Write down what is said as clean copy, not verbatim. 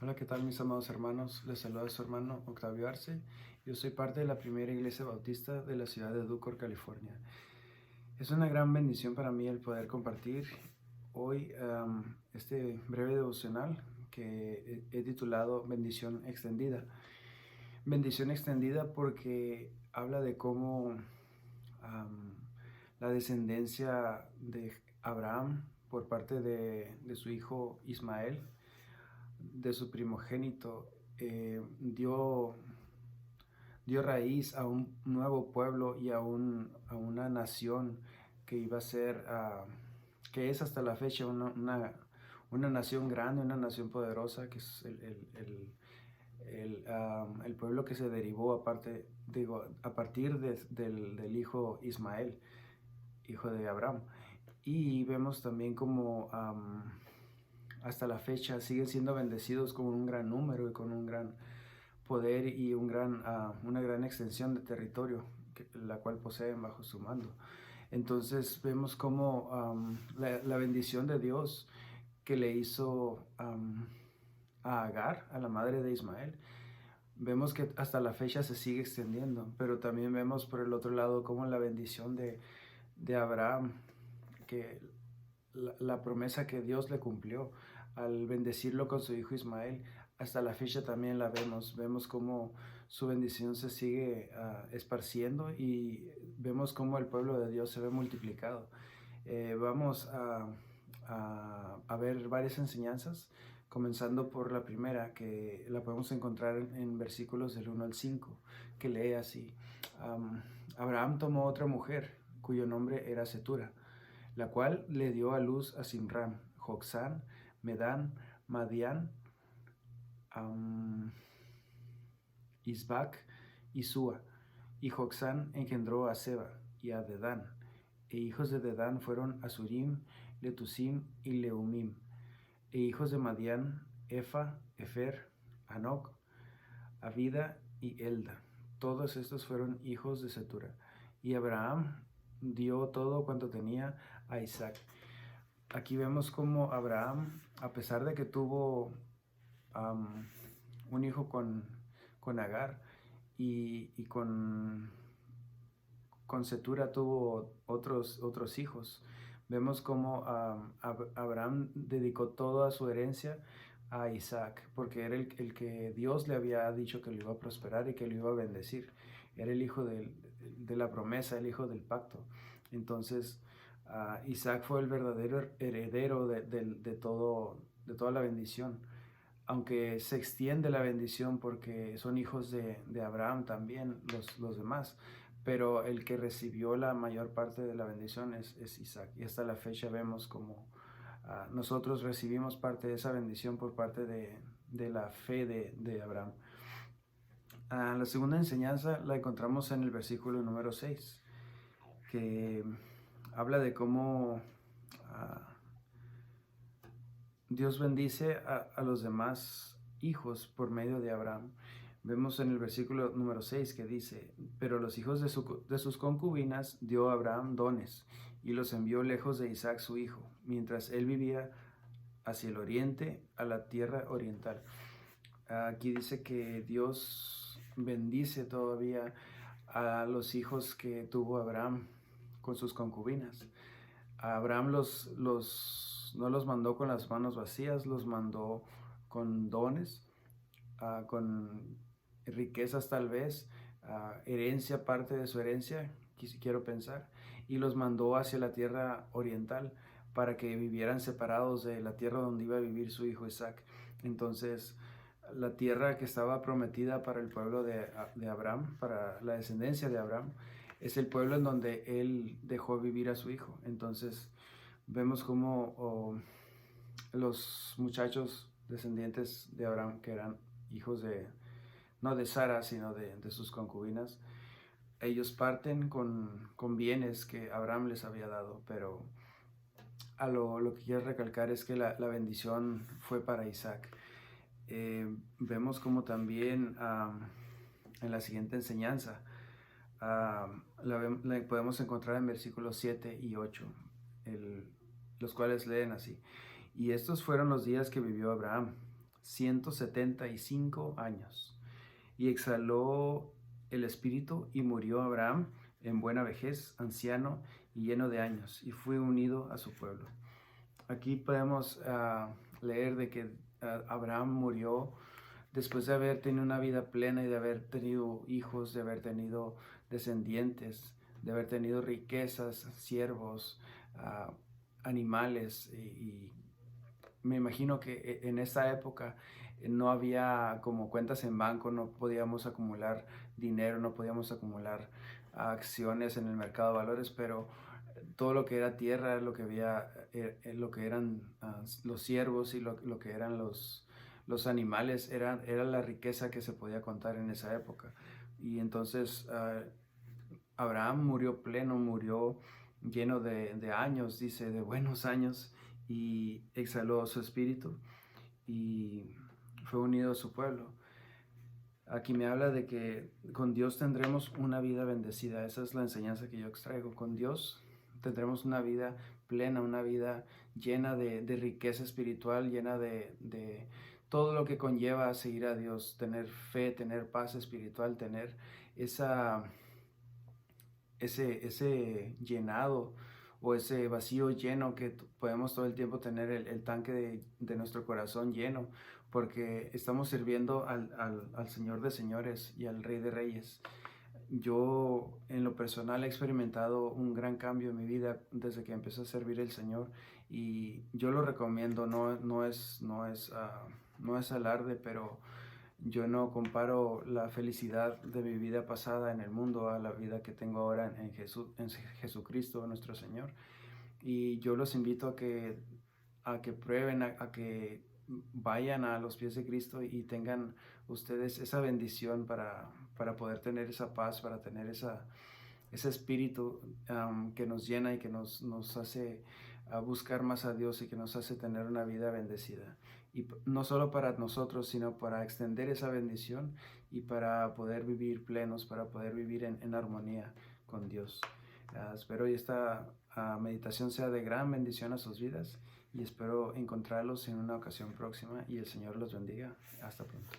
Hola, ¿qué tal mis amados hermanos? Les saluda su hermano Octavio Arce. Yo soy parte de la primera iglesia bautista de la ciudad de Ducor, California. Es una gran bendición para mí el poder compartir hoy este breve devocional que he titulado Bendición Extendida. Bendición extendida porque habla de cómo am, la descendencia de Abraham por parte de su hijo Ismael, de su primogénito, dio raíz a un nuevo pueblo y a una nación que iba a ser, que es hasta la fecha una nación grande, una nación poderosa, que es el pueblo que se derivó a partir del hijo Ismael, hijo de Abraham. Y vemos también como hasta la fecha siguen siendo bendecidos con un gran número y con un gran poder y una gran extensión de territorio, la cual poseen bajo su mando. Entonces vemos como la bendición de Dios que le hizo a Agar, a la madre de Ismael, vemos que hasta la fecha se sigue extendiendo, pero también vemos por el otro lado como la bendición de Abraham, que la promesa que Dios le cumplió al bendecirlo con su hijo Ismael, hasta la fecha también la vemos como su bendición se sigue esparciendo y vemos como el pueblo de Dios se ve multiplicado. Vamos a ver varias enseñanzas, comenzando por la primera, que la podemos encontrar en versículos del 1 al 5, que lee así: Abraham tomó otra mujer, cuyo nombre era Setura, la cual le dio a luz a Simram, Joksán, Medán, Madián, Isbac y Sua. Y Joksán engendró a Seba y a Dedán. E hijos de Dedán fueron Asurim, Letusim y Leumim. E hijos de Madián, Efa, Efer, Anoc, Abida y Elda. Todos estos fueron hijos de Setura. Y Abraham dio todo cuanto tenía a Isaac. Aquí vemos como Abraham, a pesar de que tuvo un hijo con Agar y con Setura tuvo otros hijos, vemos como Abraham dedicó toda su herencia a Isaac, porque era el que Dios le había dicho que lo iba a prosperar y que lo iba a bendecir. Era el hijo de la promesa, el hijo del pacto. Entonces, Isaac fue el verdadero heredero de toda la bendición, aunque se extiende la bendición porque son hijos de Abraham también los demás, pero el que recibió la mayor parte de la bendición es Isaac. Y hasta la fecha vemos como nosotros recibimos parte de esa bendición por parte de la fe de Abraham. La segunda enseñanza la encontramos en el versículo número 6, que habla de cómo Dios bendice a los demás hijos por medio de Abraham. Vemos en el versículo número 6 que dice: pero los hijos de sus concubinas dio a Abraham dones y los envió lejos de Isaac su hijo, mientras él vivía hacia el oriente, a la tierra oriental. Aquí dice que Dios bendice todavía a los hijos que tuvo Abraham con sus concubinas. Abraham no los mandó con las manos vacías, los mandó con dones, con riquezas tal vez, herencia, parte de su herencia, quiero pensar, y los mandó hacia la tierra oriental para que vivieran separados de la tierra donde iba a vivir su hijo Isaac. Entonces, la tierra que estaba prometida para el pueblo de Abraham, para la descendencia de Abraham, es el pueblo en donde él dejó vivir a su hijo. Entonces, vemos como los muchachos descendientes de Abraham, que eran hijos no de Sara, sino de sus concubinas, ellos parten con bienes que Abraham les había dado, pero lo que quiero recalcar es que la bendición fue para Isaac. Vemos como también en la siguiente enseñanza, la podemos encontrar en versículos 7 y 8, los cuales leen así: y estos fueron los días que vivió Abraham, 175 años. Y exhaló el espíritu y murió Abraham en buena vejez, anciano y lleno de años, y fue unido a su pueblo. Aquí podemos leer de que Abraham murió después de haber tenido una vida plena y de haber tenido hijos, de haber tenido descendientes, de haber tenido riquezas, siervos, animales. Y me imagino que en esa época no había como cuentas en banco, no podíamos acumular dinero, no podíamos acumular acciones en el mercado de valores, pero todo lo que era tierra, lo que había, lo que eran los siervos y lo que eran los animales, era la riqueza que se podía contar en esa época. Y entonces Abraham murió pleno, murió lleno de años, dice, de buenos años, y exhaló su espíritu y fue unido a su pueblo. Aquí me habla de que con Dios tendremos una vida bendecida. Esa es la enseñanza que yo extraigo. Con Dios tendremos una vida plena, una vida llena de riqueza espiritual, llena de todo lo que conlleva a seguir a Dios, tener fe, tener paz espiritual, tener ese llenado o ese vacío lleno que podemos todo el tiempo tener el tanque de nuestro corazón lleno, porque estamos sirviendo al Señor de señores y al Rey de reyes. Yo en lo personal he experimentado un gran cambio en mi vida desde que empecé a servir al Señor, y yo lo recomiendo. No es alarde, pero yo no comparo la felicidad de mi vida pasada en el mundo a la vida que tengo ahora en Jesucristo nuestro Señor. Y yo los invito a que prueben, a que vayan a los pies de Cristo y tengan ustedes esa bendición para poder tener esa paz, para tener ese espíritu que nos llena y que nos hace buscar más a Dios y que nos hace tener una vida bendecida. Y no solo para nosotros, sino para extender esa bendición y para poder vivir plenos, para poder vivir en armonía con Dios. Espero y esta meditación sea de gran bendición a sus vidas, y espero encontrarlos en una ocasión próxima, y el Señor los bendiga. Hasta pronto.